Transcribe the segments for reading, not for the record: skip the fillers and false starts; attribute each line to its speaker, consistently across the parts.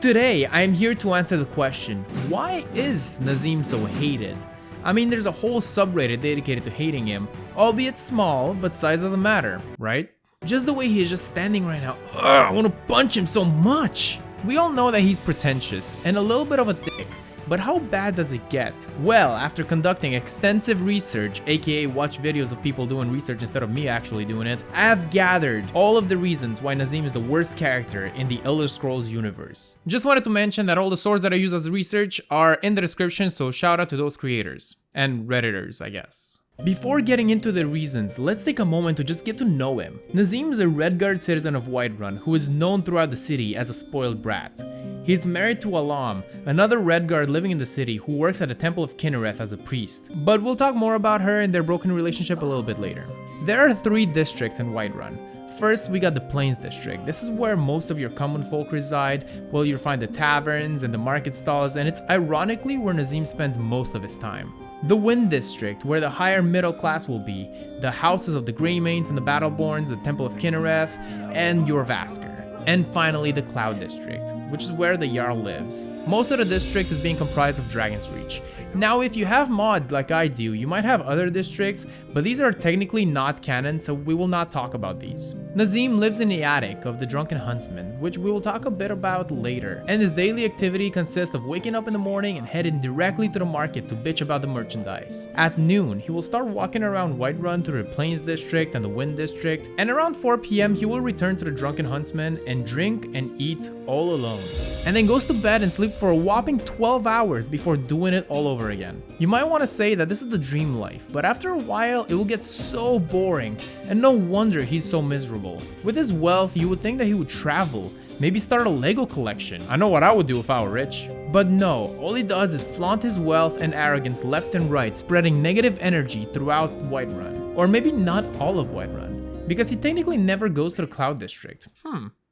Speaker 1: Today, I am here to answer the question, why is Nazeem so hated? I mean, there's a whole subreddit dedicated to hating him, albeit small, but size doesn't matter, right? Just the way he is just standing right now, I want to punch him so much! We all know that he's pretentious and a little bit of a dick, but how bad does it get? Well, after conducting extensive research, aka watch videos of people doing research instead of me actually doing it, I've gathered all of the reasons why Nazeem is the worst character in the Elder Scrolls universe. Just wanted to mention that all the sources that I use as research are in the description, so shout out to those creators. And redditors, I guess. Before getting into the reasons, let's take a moment to just get to know him. Nazeem is a Redguard citizen of Whiterun who is known throughout the city as a spoiled brat. He's married to Alam, another Redguard living in the city who works at the Temple of Kinnereth as a priest, but we'll talk more about her and their broken relationship a little bit later. There are 3 districts in Whiterun. First, we got the Plains district. This is where most of your common folk reside, where you'll find the taverns and the market stalls, and it's ironically where Nazeem spends most of his time. The Wind district, where the higher middle class will be, the houses of the Greymanes and the Battleborns, the Temple of Kinnereth, and your Vasker. And finally, the Cloud district, which is where the Jarl lives. Most of the district is being comprised of Dragon's Reach. Now, if you have mods like I do, you might have other districts, but these are technically not canon, so we will not talk about these. Nazeem lives in the attic of the Drunken Huntsman, which we will talk a bit about later, and his daily activity consists of waking up in the morning and heading directly to the market to bitch about the merchandise. At noon, he will start walking around Whiterun through the Plains district and the Wind district, and around 4 PM he will return to the Drunken Huntsman and drink and eat all alone. And then goes to bed and sleeps for a whopping 12 hours before doing it all over again. You might want to say that this is the dream life, but after a while it will get so boring, and no wonder he's so miserable. With his wealth, you would think that he would travel, maybe start a Lego collection. I know what I would do if I were rich. But no, all he does is flaunt his wealth and arrogance left and right, spreading negative energy throughout Whiterun. Or maybe not all of Whiterun, because he technically never goes to the Cloud district.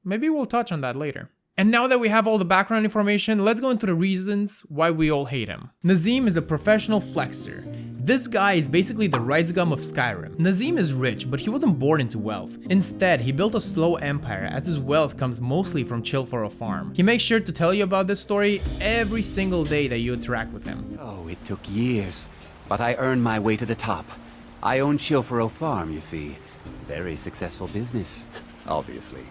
Speaker 1: Maybe we'll touch on that later. And now that we have all the background information, let's go into the reasons why we all hate him. Nazeem is a professional flexer. This guy is basically the Reisgum of Skyrim. Nazeem is rich, but he wasn't born into wealth. Instead, he built a slow empire as his wealth comes mostly from chill for a farm. He makes sure to tell you about this story every single day that you interact with him.
Speaker 2: Oh, it took years, but I earned my way to the top. I own Chilfaro Farm, you see. Very successful business, obviously.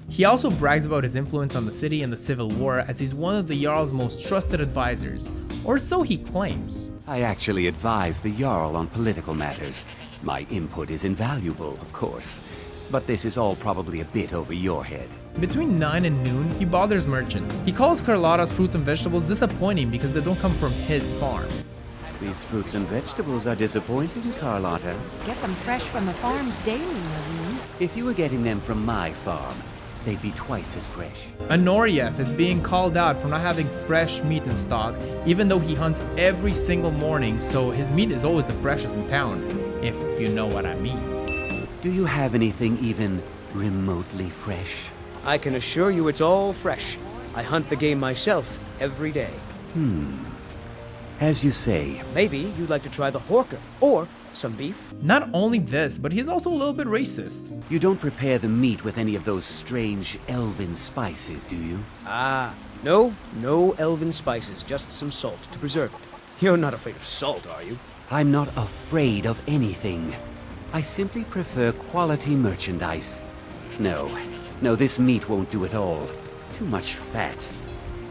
Speaker 1: He also brags about his influence on the city and the Civil War, as he's one of the Jarl's most trusted advisors, or so he claims.
Speaker 2: I actually advise the Jarl on political matters. My input is invaluable, of course, but this is all probably a bit over your head.
Speaker 1: Between 9 and noon, he bothers merchants. He calls Carlotta's fruits and vegetables disappointing because they don't come from his farm.
Speaker 2: These fruits and vegetables are disappointing, Carlotta.
Speaker 3: Get them fresh from the farms daily, Nazeem.
Speaker 2: If you were getting them from my farm, they'd be twice as fresh.
Speaker 1: Anoriev is being called out for not having fresh meat in stock, even though he hunts every single morning, so his meat is always the freshest in town, if you know what I mean.
Speaker 2: Do you have anything even remotely fresh?
Speaker 4: I can assure you it's all fresh. I hunt the game myself every day.
Speaker 2: As you say.
Speaker 4: Maybe you'd like to try the Horker, or some beef.
Speaker 1: Not only this, but he's also a little bit racist.
Speaker 2: You don't prepare the meat with any of those strange elven spices, do you?
Speaker 4: No elven spices, just some salt to preserve it. You're not afraid of salt, are you?
Speaker 2: I'm not afraid of anything. I simply prefer quality merchandise. No, this meat won't do it all. Too much fat.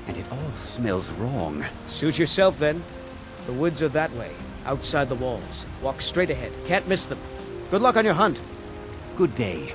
Speaker 2: And it all smells wrong.
Speaker 4: Suit yourself then. The woods are that way, outside the walls. Walk straight ahead, can't miss them. Good luck on your hunt.
Speaker 2: Good day.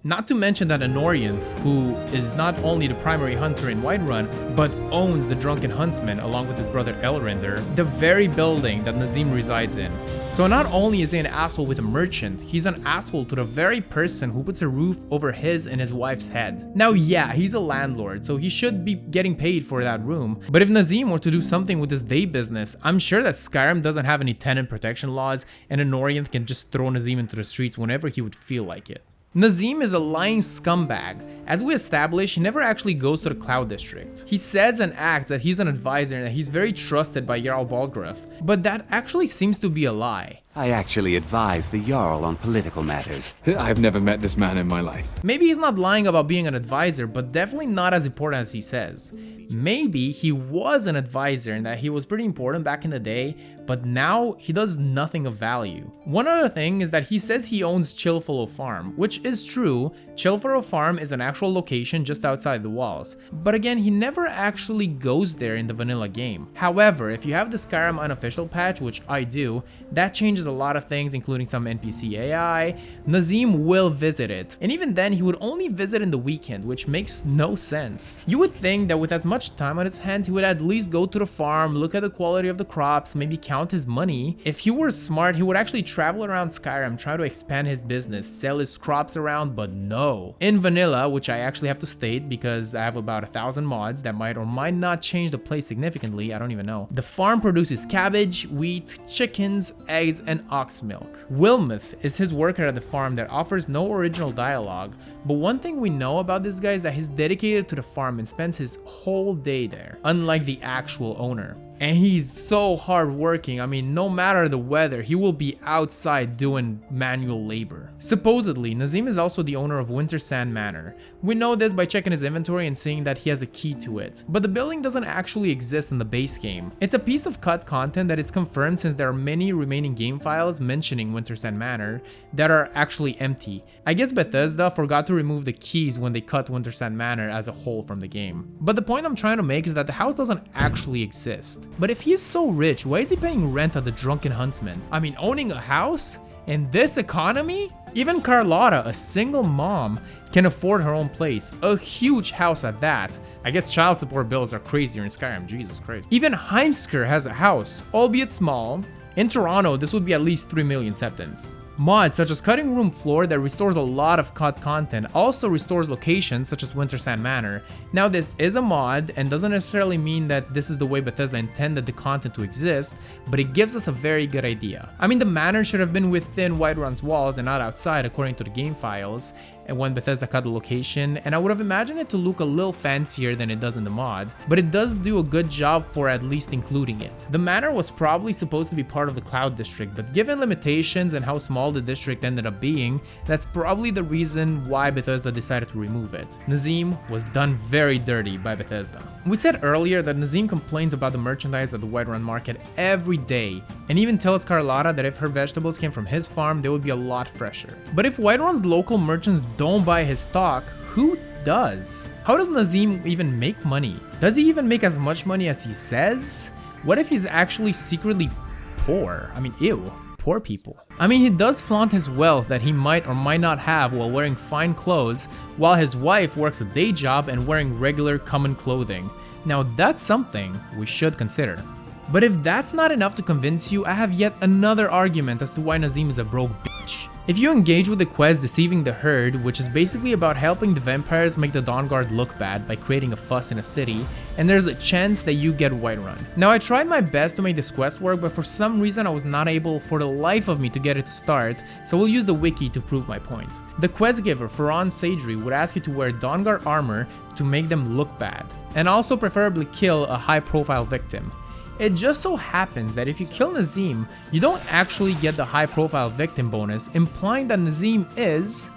Speaker 1: Not to mention that Anorianth, who is not only the primary hunter in Whiterun, but owns the Drunken Huntsman along with his brother Elrinder, the very building that Nazeem resides in. So not only is he an asshole with a merchant, he's an asshole to the very person who puts a roof over his and his wife's head. Now yeah, he's a landlord, so he should be getting paid for that room, but if Nazeem were to do something with his day business, I'm sure that Skyrim doesn't have any tenant protection laws and Anorianth can just throw Nazeem into the streets whenever he would feel like it. Nazeem is a lying scumbag. As we established, he never actually goes to the Cloud District. He says and acts that he's an advisor and that he's very trusted by Jarl Balgruuf, but that actually seems to be a lie.
Speaker 2: I actually advise the Jarl on political matters.
Speaker 5: I've never met this man in my life.
Speaker 1: Maybe he's not lying about being an advisor, but definitely not as important as he says. Maybe he was an advisor and that he was pretty important back in the day, but now he does nothing of value. One other thing is that he says he owns Chillfullow Farm, which is true. Chillfullow Farm is an actual location just outside the walls, but again, he never actually goes there in the vanilla game. However, if you have the Skyrim unofficial patch, which I do, that changes a lot of things, including some NPC AI. Nazeem will visit it, and even then he would only visit in the weekend, which makes no sense. You would think that with as much time on his hands, he would at least go to the farm, look at the quality of the crops, maybe count his money. If he were smart, he would actually travel around Skyrim, try to expand his business, sell his crops around, but no. In vanilla, which I actually have to state because I have about 1,000 mods that might or might not change the place significantly, I don't even know. The farm produces cabbage, wheat, chickens, eggs, and ox milk. Wilmoth is his worker at the farm that offers no original dialogue, but one thing we know about this guy is that he's dedicated to the farm and spends his whole day there, unlike the actual owner. And he's so hardworking. I mean, no matter the weather, he will be outside doing manual labor. Supposedly, Nazeem is also the owner of Wintersand Manor. We know this by checking his inventory and seeing that he has a key to it. But the building doesn't actually exist in the base game. It's a piece of cut content that is confirmed since there are many remaining game files mentioning Wintersand Manor that are actually empty. I guess Bethesda forgot to remove the keys when they cut Wintersand Manor as a whole from the game. But the point I'm trying to make is that the house doesn't actually exist. But if he is so rich, why is he paying rent at the Drunken Huntsman? I mean, owning a house? In this economy? Even Carlotta, a single mom, can afford her own place, a huge house at that. I guess child support bills are crazier in Skyrim, Jesus Christ. Even Heimskr has a house, albeit small. In Toronto, this would be at least 3 million septims. Mods such as Cutting Room Floor that restores a lot of cut content also restores locations such as Wintersand Manor. Now this is a mod and doesn't necessarily mean that this is the way Bethesda intended the content to exist, but it gives us a very good idea. I mean, the manor should have been within Whiterun's walls and not outside according to the game files, and when Bethesda cut the location, and I would have imagined it to look a little fancier than it does in the mod, but it does do a good job for at least including it. The manor was probably supposed to be part of the Cloud District, but given limitations and how small the district ended up being, that's probably the reason why Bethesda decided to remove it. Nazeem was done very dirty by Bethesda. We said earlier that Nazeem complains about the merchandise at the Whiterun market every day, and even tells Carlotta that if her vegetables came from his farm, they would be a lot fresher. But if Whiterun's local merchants don't buy his stock, who does? How does Nazeem even make money? Does he even make as much money as he says? What if he's actually secretly poor? I mean, ew. Poor people. I mean, he does flaunt his wealth that he might or might not have while wearing fine clothes, while his wife works a day job and wearing regular common clothing. Now that's something we should consider. But if that's not enough to convince you, I have yet another argument as to why Nazeem is a broke bitch. If you engage with the quest Deceiving the Herd, which is basically about helping the vampires make the Dawn Guard look bad by creating a fuss in a city, and there's a chance that you get Whiterun. Now I tried my best to make this quest work, but for some reason I was not able for the life of me to get it to start, so we'll use the wiki to prove my point. The quest giver, Faran Sagery, would ask you to wear Dawn Guard armor to make them look bad, and also preferably kill a high profile victim. It just so happens that if you kill Nazeem, you don't actually get the high profile victim bonus, implying that Nazeem is,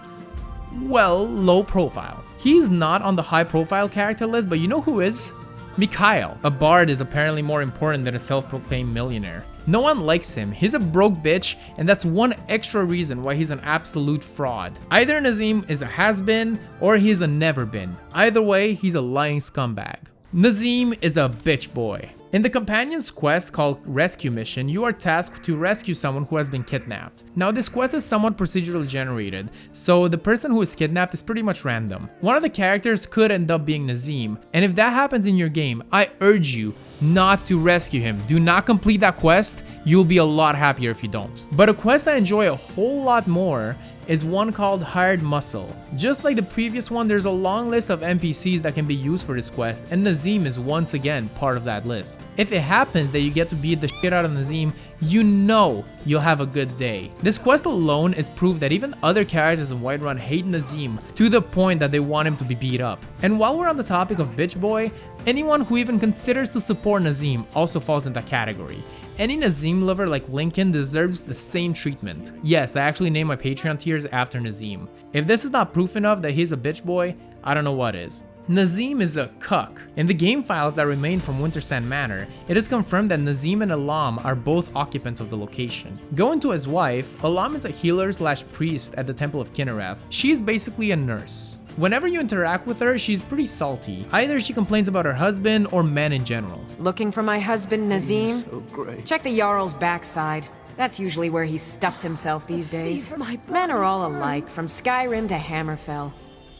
Speaker 1: well, low profile. He's not on the high profile character list, but you know who is? Mikhail. A bard is apparently more important than a self-proclaimed millionaire. No one likes him, he's a broke bitch, and that's one extra reason why he's an absolute fraud. Either Nazeem is a has-been, or he's a never-been. Either way, he's a lying scumbag. Nazeem is a bitch boy. In the companion's quest called Rescue Mission, you are tasked to rescue someone who has been kidnapped. Now this quest is somewhat procedurally generated, so the person who is kidnapped is pretty much random. One of the characters could end up being Nazeem, and if that happens in your game, I urge you not to rescue him. Do not complete that quest, you'll be a lot happier if you don't. But a quest I enjoy a whole lot more is one called Hired Muscle. Just like the previous one, there's a long list of NPCs that can be used for this quest, and Nazeem is once again part of that list. If it happens that you get to beat the shit out of Nazeem, you know you'll have a good day. This quest alone is proof that even other characters in Whiterun hate Nazeem to the point that they want him to be beat up. And while we're on the topic of bitch boy, anyone who even considers to support poor Nazeem also falls in that category. Any Nazeem lover like Lincoln deserves the same treatment. Yes, I actually named my Patreon tiers after Nazeem. If this is not proof enough that he's a bitch boy, I don't know what is. Nazeem is a cuck. In the game files that remain from Wintersand Manor, it is confirmed that Nazeem and Alam are both occupants of the location. Going to his wife, Alam is a healer/priest at the Temple of Kinnereth. She is basically a nurse. Whenever you interact with her, she's pretty salty. Either she complains about her husband or men in general.
Speaker 3: Looking for my husband, Nazeem?
Speaker 6: So great.
Speaker 3: Check the Jarl's backside. That's usually where he stuffs himself these days. Men are all alike, from Skyrim to Hammerfell.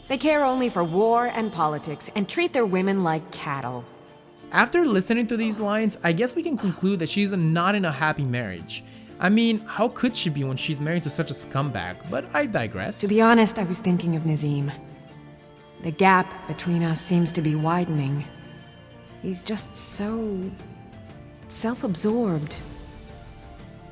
Speaker 3: They care only for war and politics, and treat their women like cattle.
Speaker 1: After listening to these lines, I guess we can conclude that she's not in a happy marriage. I mean, how could she be when she's married to such a scumbag? But I digress.
Speaker 3: To be honest, I was thinking of Nazeem. The gap between us seems to be widening. He's just so self-absorbed.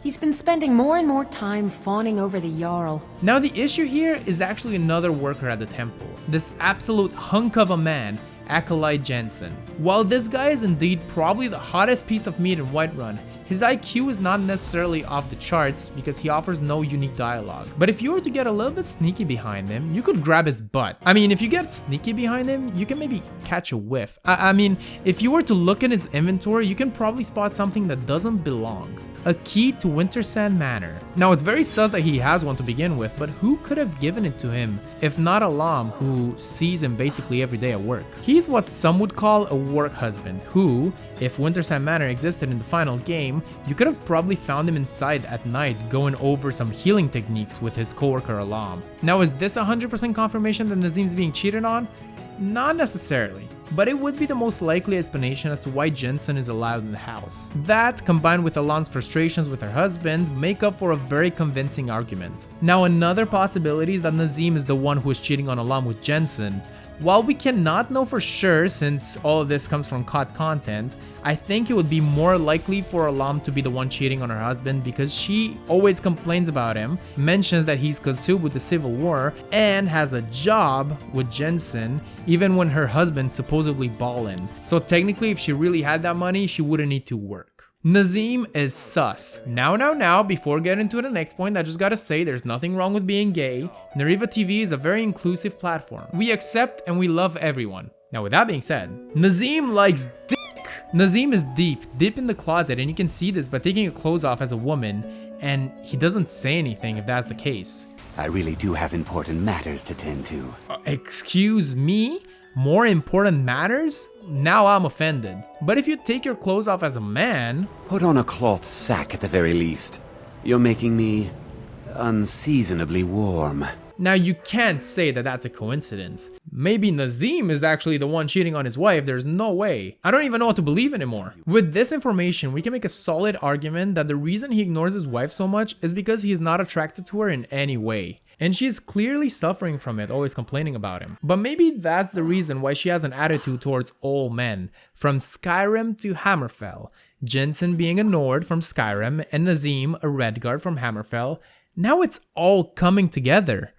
Speaker 3: He's been spending more and more time fawning over the Jarl.
Speaker 1: Now the issue here is actually another worker at the temple. This absolute hunk of a man, Acolyte Jensen. While this guy is indeed probably the hottest piece of meat in Whiterun, his IQ is not necessarily off the charts because he offers no unique dialogue. But if you were to get a little bit sneaky behind him, you could grab his butt. I mean, if you get sneaky behind him, you can maybe catch a whiff. I mean, if you were to look in his inventory, you can probably spot something that doesn't belong. A key to Wintersand Manor. Now it's very sus that he has one to begin with, but who could have given it to him if not Alam, who sees him basically every day at work? He's what some would call a work husband, who, if Wintersand Manor existed in the final game, you could have probably found him inside at night going over some healing techniques with his coworker Alam. Now is this 100% confirmation that Nazeem's being cheated on? Not necessarily, but it would be the most likely explanation as to why Jensen is allowed in the house. That, combined with Alan's frustrations with her husband, make up for a very convincing argument. Now another possibility is that Nazeem is the one who is cheating on Alan with Jensen. While we cannot know for sure since all of this comes from COD content, I think it would be more likely for Alam to be the one cheating on her husband because she always complains about him, mentions that he's consumed with the civil war, and has a job with Jensen even when her husband's supposedly ballin'. So technically if she really had that money, she wouldn't need to work. Nazeem is sus. Now, before getting to the next point, I just gotta say there's nothing wrong with being gay. Nariva TV is a very inclusive platform. We accept and we love everyone. Now with that being said, Nazeem likes dick. Nazeem is deep in the closet, and you can see this by taking your clothes off as a woman, and he doesn't say anything if that's the case.
Speaker 2: I really do have important matters to tend to.
Speaker 1: Excuse me? More important matters? Now I'm offended. But if you take your clothes off as a man...
Speaker 2: Put on a cloth sack at the very least. You're making me unseasonably warm.
Speaker 1: Now you can't say that that's a coincidence. Maybe Nazeem is actually the one cheating on his wife, there's no way. I don't even know what to believe anymore. With this information, we can make a solid argument that the reason he ignores his wife so much is because he is not attracted to her in any way. And she's clearly suffering from it, always complaining about him. But maybe that's the reason why she has an attitude towards all men, from Skyrim to Hammerfell. Jensen being a Nord from Skyrim and Nazeem a Redguard from Hammerfell. Now it's all coming together.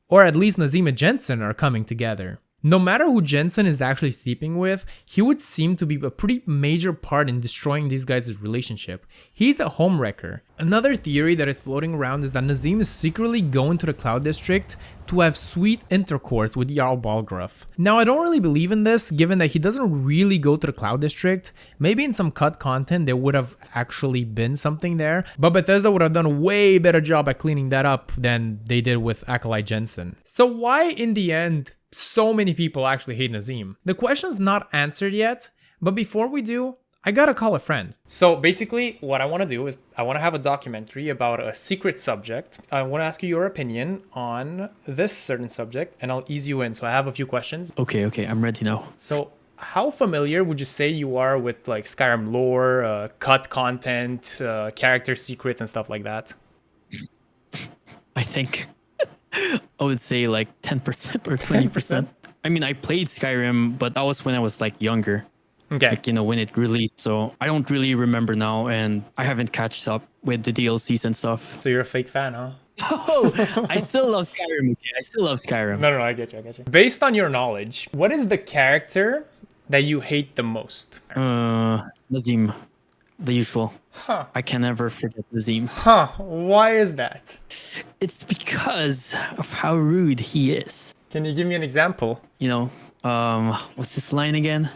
Speaker 1: Or at least Nazeem and Jensen are coming together. No matter who Jensen is actually sleeping with, he would seem to be a pretty major part in destroying these guys' relationship. He's a homewrecker. Another theory that is floating around is that Nazeem is secretly going to the Cloud District to have sweet intercourse with Jarl Balgruuf. Now I don't really believe in this, given that he doesn't really go to the Cloud District. Maybe in some cut content there would have actually been something there, but Bethesda would have done a way better job at cleaning that up than they did with Acolyte Jensen. So why in the end so many people actually hate Nazeem? The question's not answered yet, but before we do, I gotta call a friend. So basically what I want to do is I want to have a documentary about a secret subject. I want to ask you your opinion on this certain subject and I'll ease you in. So I have a few questions.
Speaker 6: Okay, I'm ready now.
Speaker 1: So how familiar would you say you are with like Skyrim lore, cut content, character secrets and stuff like that?
Speaker 6: I think I would say like 10% or 20%. I mean, I played Skyrim, but that was when I was like younger.
Speaker 1: Okay.
Speaker 6: Like, you know, when it released. So I don't really remember now, and I haven't catched up with the DLCs and stuff.
Speaker 1: So you're a fake fan, huh?
Speaker 6: Oh, I still love Skyrim. Okay, I still love Skyrim.
Speaker 1: No, I get you. Based on your knowledge, what is the character that you hate the most?
Speaker 6: Nazeem, the usual. I can never forget Nazeem.
Speaker 1: Huh, why is that?
Speaker 6: It's because of how rude he is.
Speaker 1: Can you give me an example?
Speaker 6: You know, what's this line again?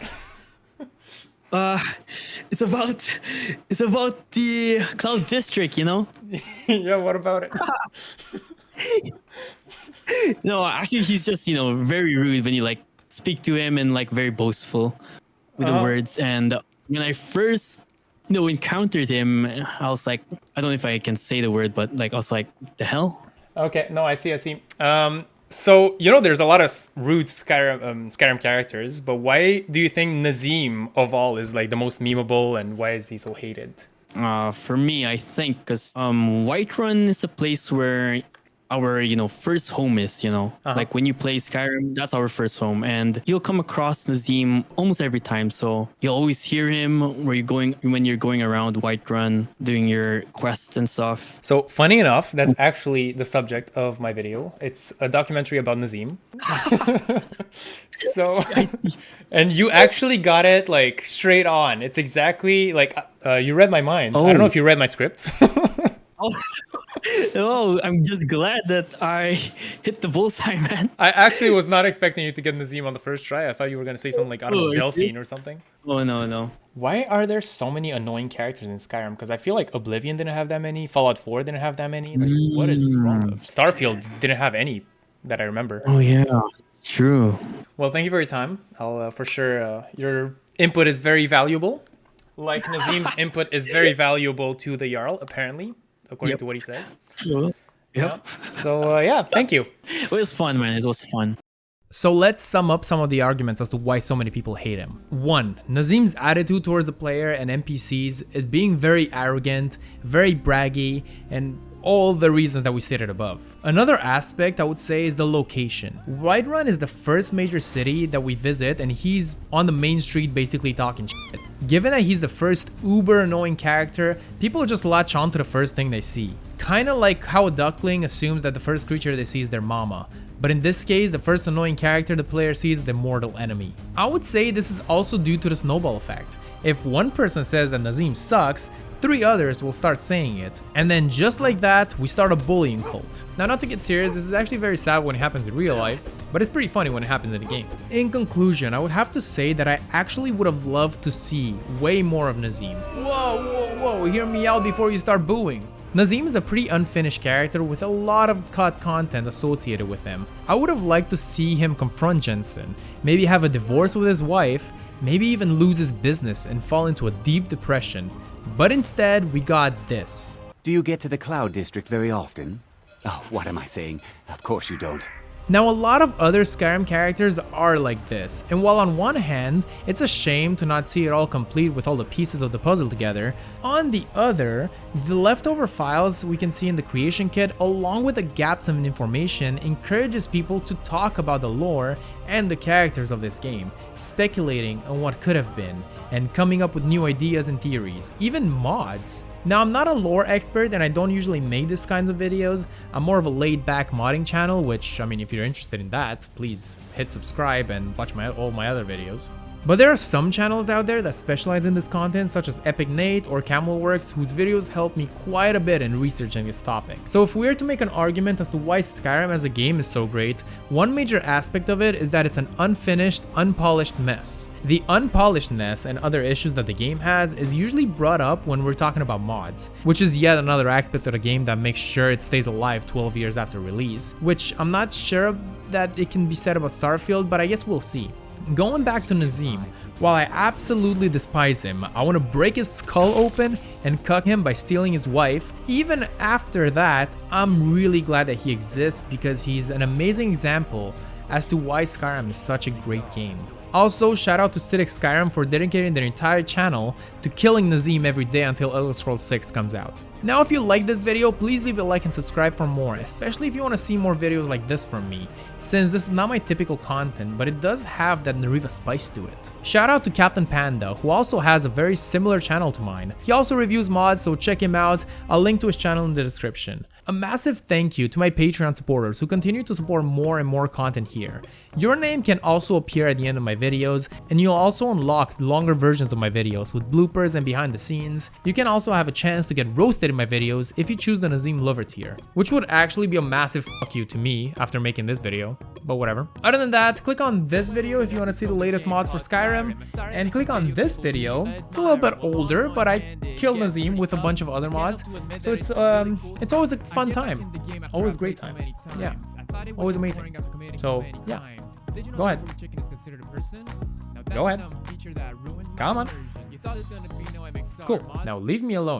Speaker 6: It's about the Cloud District, you know?
Speaker 1: Yeah, what about it?
Speaker 6: No, actually, he's just, you know, very rude when you like speak to him and like very boastful with the words. And when I first, you know, encountered him, I was like, I don't know if I can say the word, but like, I was like, the hell?
Speaker 1: Okay, no, I see. So, you know, there's a lot of rude Skyrim characters, but why do you think Nazeem of all is like the most memeable, and why is he so hated?
Speaker 6: For me, I think because Whiterun is a place where our, you know, first home is, you know, like when you play Skyrim, that's our first home, and you'll come across Nazeem almost every time. So you'll always hear him when you're going around Whiterun doing your quests and stuff.
Speaker 1: So, funny enough, that's actually the subject of my video. It's a documentary about Nazeem. So, and you actually got it like straight on. It's exactly like you read my mind. I don't know if you read my script.
Speaker 6: Oh, I'm just glad that I hit the bullseye, man.
Speaker 1: I actually was not expecting you to get Nazeem on the first try. I thought you were going to say something like, I don't know, Delphine or something.
Speaker 6: Oh, no.
Speaker 1: Why are there so many annoying characters in Skyrim? Because I feel like Oblivion didn't have that many. Fallout 4 didn't have that many. Like, what is wrong? Starfield didn't have any that I remember.
Speaker 6: Oh, yeah. True.
Speaker 1: Well, thank you for your time. I'll for sure, your input is very valuable. Like Nazeem's input is very valuable to the Jarl, apparently, according to what he says.
Speaker 6: Yep.
Speaker 1: Yeah. So, yeah, thank you.
Speaker 6: It was fun, man. It was fun.
Speaker 1: So let's sum up some of the arguments as to why so many people hate him. 1. Nazeem's attitude towards the player and NPCs is being very arrogant, very braggy, and all the reasons that we stated above. Another aspect I would say is the location. Whiterun is the first major city that we visit, and he's on the main street basically talking shit. Given that he's the first uber annoying character, people just latch on to the first thing they see. Kinda like how a duckling assumes that the first creature they see is their mama. But in this case, the first annoying character the player sees is the mortal enemy. I would say this is also due to the snowball effect. If one person says that Nazeem sucks, 3 others will start saying it. And then just like that, we start a bullying cult. Now, not to get serious, this is actually very sad when it happens in real life, but it's pretty funny when it happens in a game. In conclusion, I would have to say that I actually would have loved to see way more of Nazeem. Whoa, hear me out before you start booing. Nazeem is a pretty unfinished character with a lot of cut content associated with him. I would have liked to see him confront Jensen, maybe have a divorce with his wife, maybe even lose his business and fall into a deep depression. But instead, we got this.
Speaker 2: Do you get to the Cloud District very often? Oh, what am I saying? Of course you don't.
Speaker 1: Now, a lot of other Skyrim characters are like this, and while on one hand, it's a shame to not see it all complete with all the pieces of the puzzle together, on the other, the leftover files we can see in the creation kit along with the gaps in information encourages people to talk about the lore and the characters of this game, speculating on what could have been, and coming up with new ideas and theories, even mods. Now, I'm not a lore expert and I don't usually make these kinds of videos. I'm more of a laid-back modding channel, which, I mean, if you're interested in that, please hit subscribe and watch all my other videos. But there are some channels out there that specialize in this content, such as Epic Nate or Camelworks, whose videos help me quite a bit in researching this topic. So if we were to make an argument as to why Skyrim as a game is so great, one major aspect of it is that it's an unfinished, unpolished mess. The unpolishedness and other issues that the game has is usually brought up when we're talking about mods, which is yet another aspect of the game that makes sure it stays alive 12 years after release, which I'm not sure that it can be said about Starfield, but I guess we'll see. Going back to Nazeem, while I absolutely despise him, I want to break his skull open and cuck him by stealing his wife. Even after that, I'm really glad that he exists because he's an amazing example as to why Skyrim is such a great game. Also, shout out to Static Skyrim for dedicating their entire channel to killing Nazeem every day until Elder Scrolls 6 comes out. Now, if you like this video, please leave a like and subscribe for more, especially if you want to see more videos like this from me, since this is not my typical content, but it does have that Nariva spice to it. Shout out to Capt Panda, who also has a very similar channel to mine. He also reviews mods, so check him out. I'll link to his channel in the description. A massive thank you to my Patreon supporters who continue to support more and more content here. Your name can also appear at the end of my videos, and you'll also unlock longer versions of my videos with bloopers and behind the scenes. You can also have a chance to get roasted in my videos if you choose the Nazeem Lover tier, which would actually be a massive fuck you to me after making this video, but whatever. Other than that, click on this video if you want to see the latest mods for Skyrim, and click on this video. It's a little bit older, but I killed Nazeem with a bunch of other mods, so it's always a fun time, always great time, yeah, always amazing. So yeah, go ahead. Go ahead. Come on. Cool. Now leave me alone.